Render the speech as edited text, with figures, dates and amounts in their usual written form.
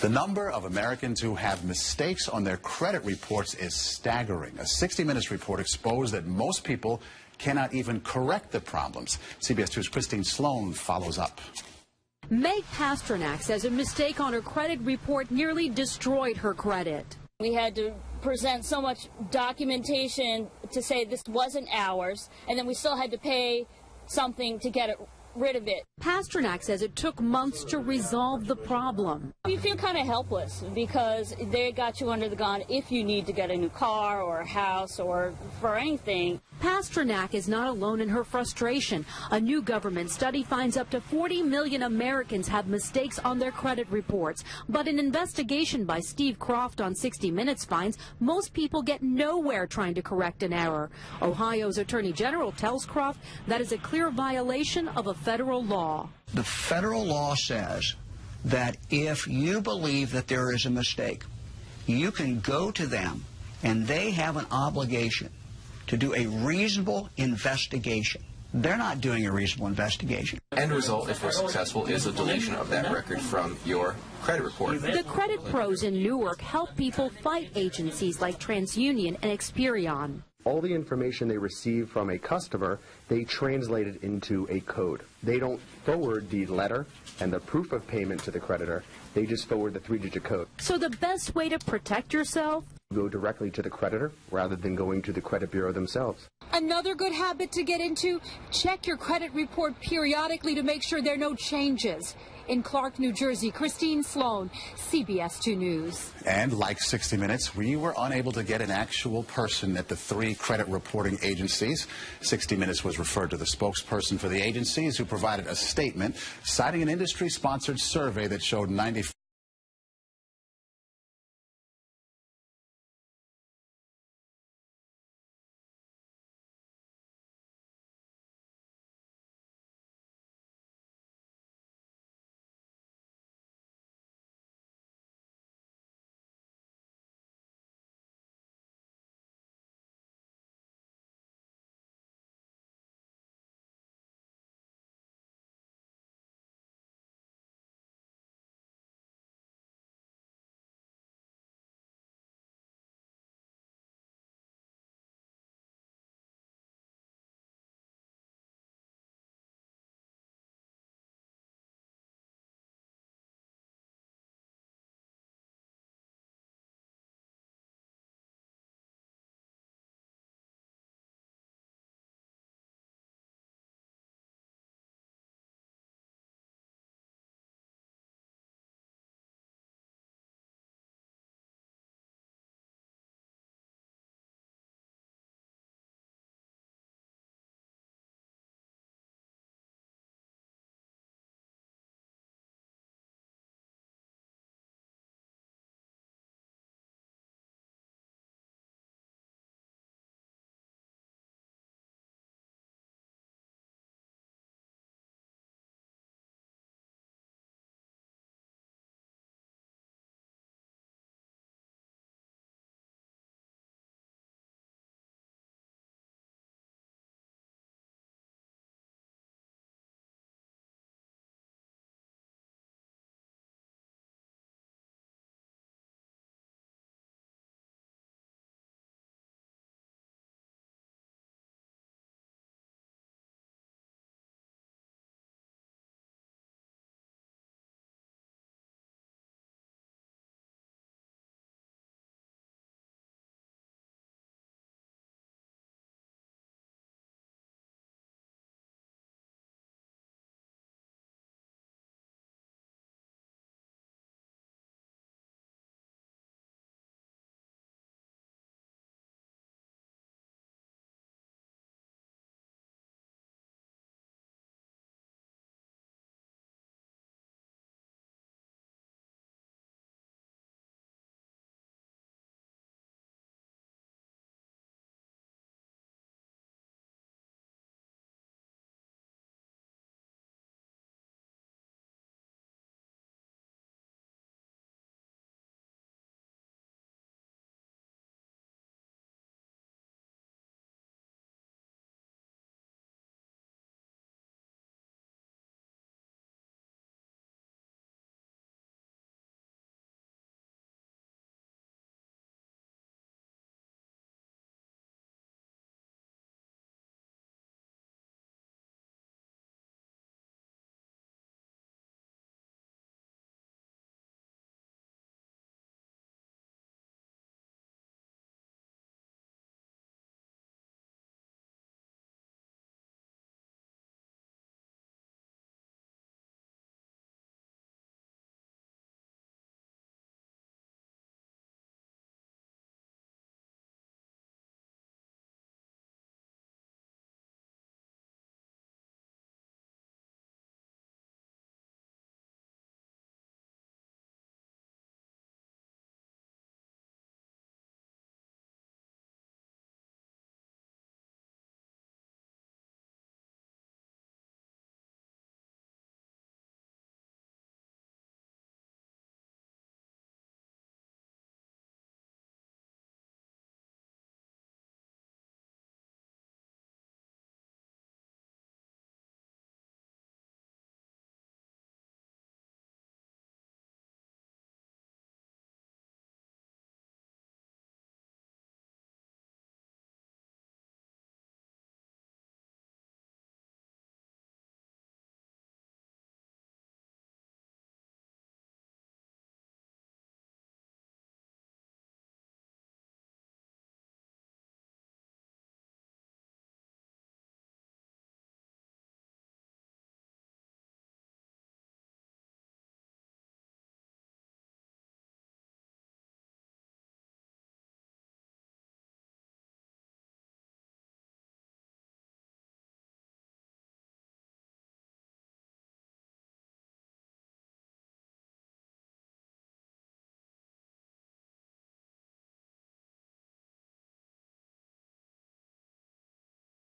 The number of Americans who have mistakes on their credit reports is staggering. A 60 Minutes report exposed that most people cannot even correct the problems. CBS 2's Christine Sloan follows up. Meg Pasternak says a mistake on her credit report nearly destroyed her credit. We had to present so much documentation to say this wasn't ours, and then we still had to pay something to get rid of it. Pasternak says it took months to resolve the problem. You feel kind of helpless because they got you under the gun if you need to get a new car or a house or for anything. Pasternak is not alone in her frustration. A new government study finds up to 40 million Americans have mistakes on their credit reports. But an investigation by Steve Croft on 60 Minutes finds most people get nowhere trying to correct an error. Ohio's Attorney General tells Croft that is a clear violation of a federal law. The federal law says that if you believe that there is a mistake, you can go to them and they have an obligation to do a reasonable investigation. They're not doing a reasonable investigation. End result, if we're successful, is a deletion of that record from your credit report. The credit pros in Newark help people fight agencies like TransUnion and Experian. All the information they receive from a customer, they translate it into a code. They don't forward the letter and the proof of payment to the creditor. They just forward the 3-digit code. So the best way to protect yourself? Go directly to the creditor rather than going to the credit bureau themselves. Another good habit to get into, check your credit report periodically to make sure there are no changes. In Clark, New Jersey, Christine Sloan, CBS 2 News. And like 60 Minutes, we were unable to get an actual person at the 3 credit reporting agencies. 60 Minutes was referred to the spokesperson for the agencies, who provided a statement citing an industry-sponsored survey that showed 95